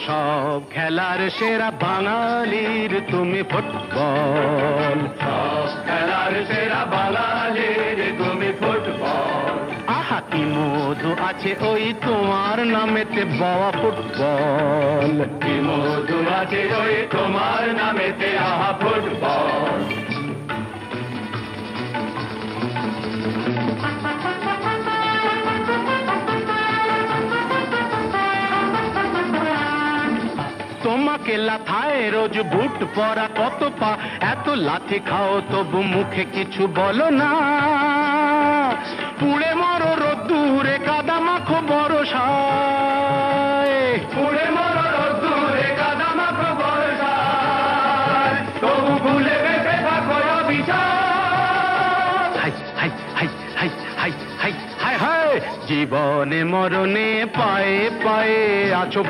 সব খেলার সেরা বাঙালির তুমি ফুটবল। সব খেলার সেরা বাঙালির তুমি ফুটবল। আহা কি মধু আছে ওই তোমার নামেতে বাবা ফুটবল। কি মধু আছে ওই তোমার নামেতে আহা ফুটবল। তোমাকে লাথায় রোজ বুট পরা কত পা, এত লাথি খাও তবু মুখে কিছু বলো না। পুড়ে মরো রোদ্দুরে কাদা মাখো বরসায়, পুড়ে মরো রোদ্দুরে কাদা মাখো বর্ষায়, তবু ভুলে বেঁচে থাকো অবিচার। High high high high high high high high, জীবনে মরণে পায়ে পায়ে আছো।